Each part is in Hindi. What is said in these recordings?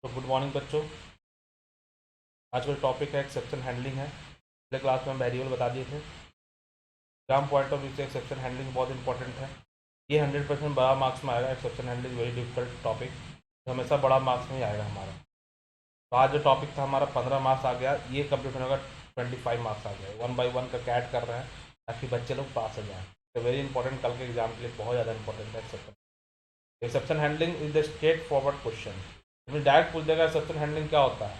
तो गुड मॉर्निंग बच्चों। आज का टॉपिक है एक्सेप्शन हैंडलिंग है। पिछले क्लास में हम वेरिएबल बता दिए थे। एग्जाम पॉइंट ऑफ व्यू से एक्सेप्शन हैंडलिंग बहुत इंपॉर्टेंट है। ये 100% बड़ा मार्क्स में आएगा। Exception handling very difficult topic, तो हमेशा बड़ा मार्क्स में ही आएगा हमारा। तो आज जो टॉपिक था हमारा 15 मार्क्स आ गया, ये कंप्लीट होने का 25 मार्क्स आ गया। 1 बाई 1 का कैट कर रहे हैं ताकि बच्चे लोग पास हो जाएँ। तो वेरी इंपॉर्टेंट, कल के एग्जाम के लिए बहुत ज़्यादा इंपॉर्टेंट है exception. Exception handling is the straight forward question. Direct पूछ देगा एक्सेप्शन हैंडलिंग क्या होता है।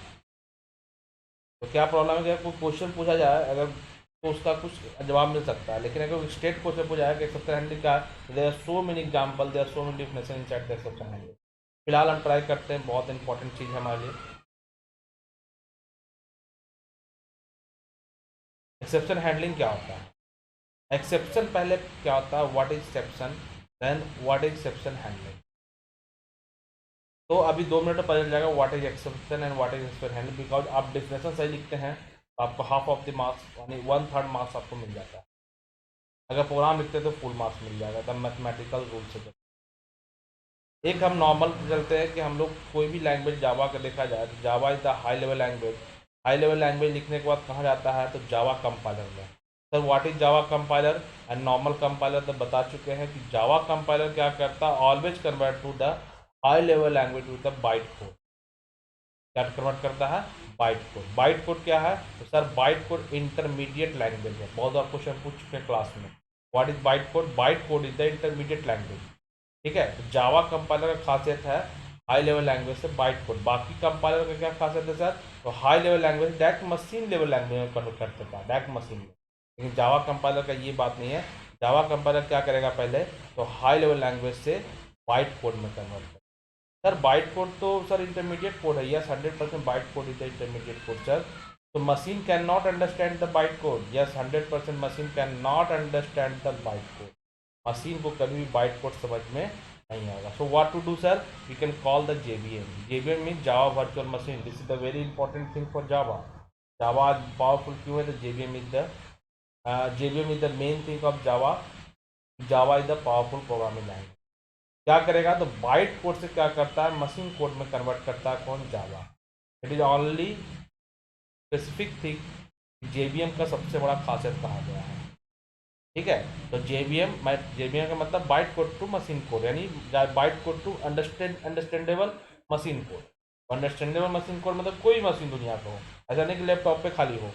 तो क्या प्रॉब्लम है कि कोई क्वेश्चन पूछा जाए अगर, तो उसका कुछ जवाब मिल सकता है, लेकिन अगर स्टेट क्वेश्चन पूछा जाए कि एक्सेप्शन हैंडलिंग का, there are so many example, there are so many definition inside the exception handling. फिलहाल हम ट्राई करते हैं, बहुत इंपॉर्टेंट चीज़ है हमारे लिए। एक्सेप्शन हैंडलिंग क्या होता है? एक्सेप्शन पहले क्या होता है, what is exception, then what is exception handling. तो अभी 2 मिनट में पता चल जाएगा what is exception and what is exception handling. Because आप डेफिनेशन सही लिखते हैं तो आपको हाफ ऑफ द मार्क्स यानी 1/3 मार्क्स आपको मिल जाता है। अगर प्रोग्राम लिखते तो फुल मार्क्स मिल जाएगा। द मैथमेटिकल रूल से एक हम नॉर्मल चलते हैं कि हम लोग कोई भी लैंग्वेज जावा का देखा जाए तो जावा is the high level language. High level language लिखने के बाद कहाँ जाता है, तो जावा कंपाइलर में। Sir what is Java compiler and normal compiler, तो बता चुके हैं कि जावा कंपाइलर क्या करता है, always convert to the high level language with the byte code. क्या कन्वर्ट करता है, बाइट कोड। बाइट कोड क्या है, तो sir byte code intermediate language है। बहुत बार क्वेश्चन पूछ चुके हैं क्लास में, what is byte code. Byte code is the intermediate language. ठीक है, तो जावा कंपाइलर का खासियत है हाई लेवल लैंग्वेज से बाइट कोड। बाकी कंपाइलर का क्या खासियत है सर, तो high level language direct machine level language में कन्वर्ट कर देता है, डायरेक्ट मशीन में। लेकिन जावा कंपाइलर का ये बात नहीं है। जावा कंपाइलर क्या करेगा, पहले तो हाई लेवल लैंग्वेज से बाइट कोड में कन्वर्ट करेगा। सर बाइट कोड तो सर इंटरमीडिएट कोड है, yes 100% byte code is the intermediate code sir. तो machine can not understand the byte code, yes 100% machine can not understand the byte code. Machine को कभी भी बाइट कोड समझ में नहीं आएगा। So what to do sir, we can call the JVM. JVM mean Java virtual machine. This is the very important thing for Java. Java आज पावरफुल क्यों है, तो JVM is the JVM is the main thing of Java. Java is the powerful programming language. क्या करेगा, तो बाइट कोड से क्या करता है, मशीन कोड में कन्वर्ट करता है कौन, Java. It is only specific thing JVM का सबसे बड़ा खासियत कहा गया है। ठीक है, तो जेवीएम का मतलब byte code to machine code, यानी byte code to understandable machine code. Understandable machine code मतलब कोई मशीन दुनिया का हो, ऐसा नहीं कि लैपटॉप पे खाली हो।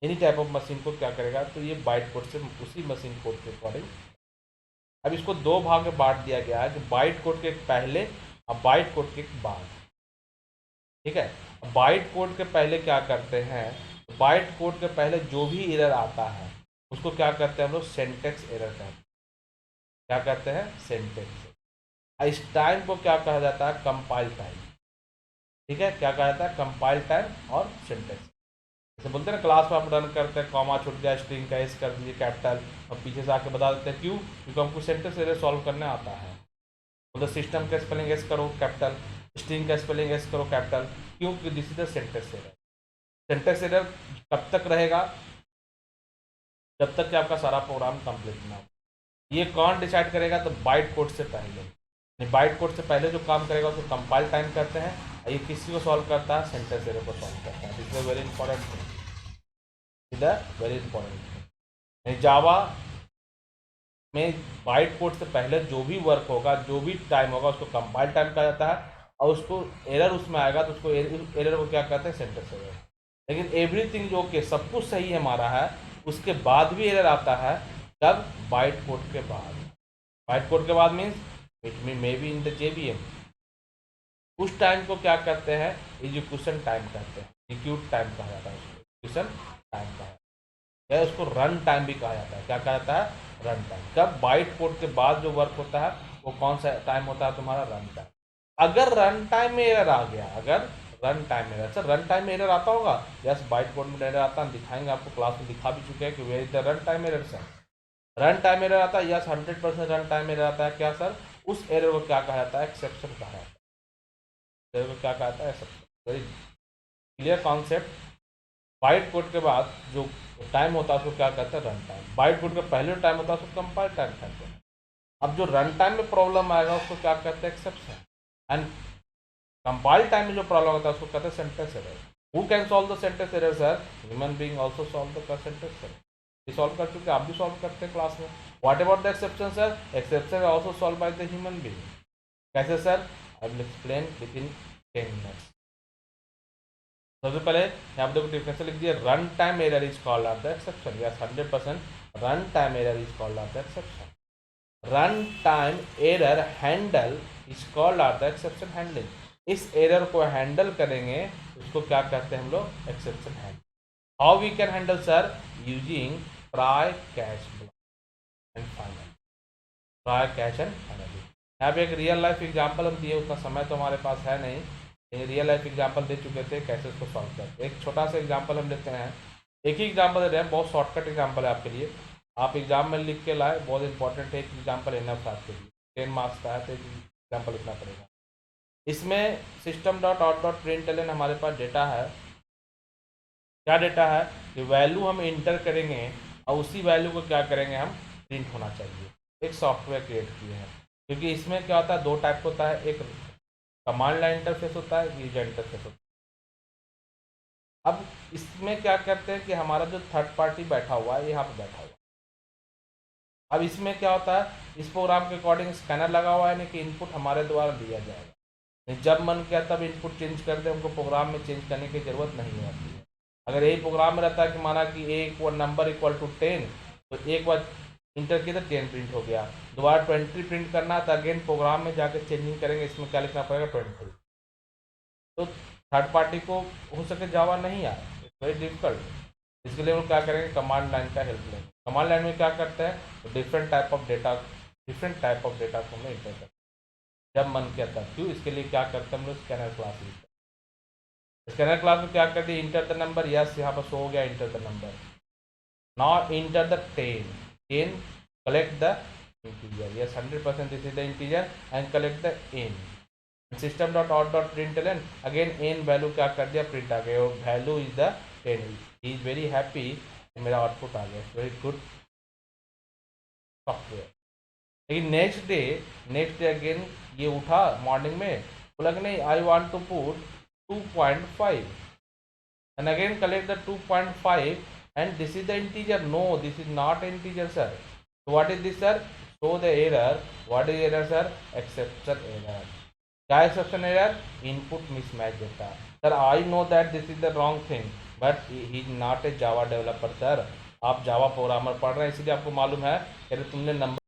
एनी टाइप ऑफ मशीन को क्या करेगा, तो ये बाइट कोड से उसी मशीन कोड के अकॉर्डिंग। अब इसको दो भाग में बांट दिया गया है कि बाइट कोड के पहले और बाइट कोड के बाद। ठीक है, बाइट कोड के पहले क्या करते हैं, बाइट कोड के पहले जो भी एरर आता है उसको क्या करते हैं हम लोग, सेंटेक्स एरर कहते हैं। क्या कहते हैं, सेंटेक्स। इस टाइम को क्या कहा जाता है, कंपाइल टाइम। ठीक है, क्या कहा जाता है, कंपाइल टाइम और सेंटेक्स। जैसे बोलते हैं ना क्लास में आप रन करते हैं, कॉमा छूट गया, स्ट्रिंग का एस कर दीजिए कैपिटल, और पीछे से आके बता देते हैं क्यों, क्योंकि हमको सेंटेक्स एरर सॉल्व करने आता है। मतलब सिस्टम का स्पेलिंग एस करो कैपिटल, स्ट्रिंग का स्पेलिंग एस करो कैपिटल, क्यों, क्योंकि this is the syntax error. Syntax error कब तक रहेगा, जब तक कि आपका सारा प्रोग्राम कंप्लीट ना हो। ये कौन डिसाइड करेगा, तो बाइट कोड से पहले। बाइट कोड से पहले जो काम करेगा उसको कंपाइल टाइम करते हैं, और ये किसी को सॉल्व करता है, सेंटेंस एरर को सॉल्व करता है। This is very important thing, is very important thing. Java में बाइट कोड से पहले जो भी वर्क होगा, जो भी टाइम होगा, उसको कंपाइल टाइम कहा जाता है। और उसको एरर उसमें आएगा तो उसको एरर को क्या कहते हैं, सेंटेंस एरर। लेकिन एवरीथिंग जो कि सब कुछ सही हमारा है, उसके बाद भी एरर आता है, तब बाइट कोड के बाद। बाइट कोड के बाद means it may be in the JVM. उस टाइम को क्या कहते हैं, एग्जीक्यूशन टाइम कहते हैं। एग्जीक्यूट टाइम कहा जाता है उसको, एग्जीक्यूशन टाइम कहा जाता है, या उसको रन टाइम भी कहा जाता है। क्या कहा जाता है, रन टाइम। कब बाइट कोड के बाद जो वर्क होता है वो कौन सा टाइम होता है, तुम्हारा रन टाइम। अगर रन टाइम में एरर आ गया, अगर रन टाइम में एरर, सर रन टाइम में एरर आता होगा, यस बाइट कोड में एरर आता है, दिखाएंगे आपको, क्लास में दिखा भी चुके हैं कि where is the run time error sir. Run time error आता है, यस 100% रन टाइम एरर आता है। क्या सर, उस एरर को क्या कहा जाता है, एक्सेप्शन कहा जाता है। एरर को क्या कहा जाता है, exception. Very clear concept. Byte code के बाद जो टाइम होता है उसको क्या कहते हैं, रन टाइम। बाइट कोड के पहले जो टाइम होता है उसको कंपाइल टाइम कहते हैं। अब जो रन टाइम में प्रॉब्लम आएगा उसको क्या कहते हैं, एक्सेप्शन। एंड कंपाइल टाइम में जो प्रॉब्लम होता है उसको कहते हैं sentence error. Who can solve the sentence error sir? Human being also solve the sentence error. ये सॉल्व कर चुके, आप भी सॉल्व करते हैं क्लास में। What about the exception sir? Exception also solve by the human being. कैसे sir? I will explain with in 10 minutes. सबसे पहले यहाँ पे देखो डिफरेंस लिख दिया, run time error is called are the exception. Yes 100% run time error is called are the exception. Run time error handle is called are the exception handling. इस एरर को हैंडल करेंगे उसको क्या कहते हैं हम लोग? Exception handle. How we can handle sir? Using try catch block and final. Try catch and final. यहाँ पे एक रियल लाइफ एग्जाम्पल हम दिए, उतना समय तो हमारे पास है नहीं, रियल लाइफ एग्जाम्पल दे चुके थे कैसे उसको सॉल्व करते। एक छोटा सा एग्जाम्पल हम लेते हैं, एक ही एग्जाम्पल दे रहे हैं, बहुत शॉर्टकट एग्जाम्पल है आपके लिए। आप एग्जाम में लिख के लाए, बहुत इंपॉर्टेंट है, एक एग्जाम्पल इनफ है आपके लिए। 10 मार्क्स का है तो एक एग्जाम्पल लिखना पड़ेगा। इसमें system dot out dot println हमारे पास डेटा है। क्या डेटा है? कि वैल्यू हम इंटर करेंगे और उसी वैल्यू को क्या करेंगे हम? प्रिंट होना चाहिए। एक सॉफ्टवेयर क्रिएट किए हैं, क्योंकि इसमें क्या होता है, दो टाइप होता है, एक कमांड लाइन इंटरफेस होता है, यूजर इंटरफेस होता है। अब इसमें क्या करते हैं कि हमारा जो थर्ड पार्टी बैठा हुआ है, यहाँ पे बैठा हुआ है। अब इसमें क्या होता है, इस प्रोग्राम के अकॉर्डिंग स्कैनर लगा हुआ है, यानी कि इनपुट हमारे द्वारा दिया जाएगा। जब मन किया तब इनपुट चेंज कर दे, उनको प्रोग्राम में चेंज करने की ज़रूरत नहीं होती है। अगर यही प्रोग्राम में रहता है कि माना कि ए इक्वल नंबर इक्वल टू 10, तो एक बार इंटर किया तो 10 प्रिंट हो गया, दोबारा 20 प्रिंट करना तो अगेन प्रोग्राम में जाकर चेंजिंग करेंगे, इसमें क्या लिखना पड़ेगा? 20। तो थर्ड पार्टी को हो सके जावा नहीं आए, इट्स वेरी डिफिकल्ट। इसके लिए हम क्या करेंगे? कमांड लाइन का हेल्प लेंगे। कमांड लाइन में क्या करते हैं? तो डिफरेंट टाइप ऑफ डेटा को हम इंटर करते हैं जब मन किया तब। क्यों? इसके लिए क्या करते हैं हम लोग? स्कैनर क्लास लिखते हैं। स्कैनर क्लास में क्या करते हैं? Enter the number. यस, यहाँ पर शो हो गया enter the number. Now enter the 10 collect the integer. Yes, 100% this is the integer and collect the n. System dot out dot println, again n value क्या कर दिया? प्रिंट आ गया, value is the 10। He is very happy, मेरा आउटपुट आ गया। Very good software. लेकिन नेक्स्ट डे अगेन ये उठा मॉर्निंग में, बोला कि नहीं I want to put 2.5 and again collect the 2.5 and this is the integer. No, this is not integer sir. So what is this sir? Show the error. What is error sir? Exception error. क्या exception error? Input mismatch data. Sir, I know that this is the wrong thing, but he is not a Java developer sir. आप जावा प्रोग्रामर पढ़ रहे हैं, इसलिए आपको मालूम है कि तुमने नंबर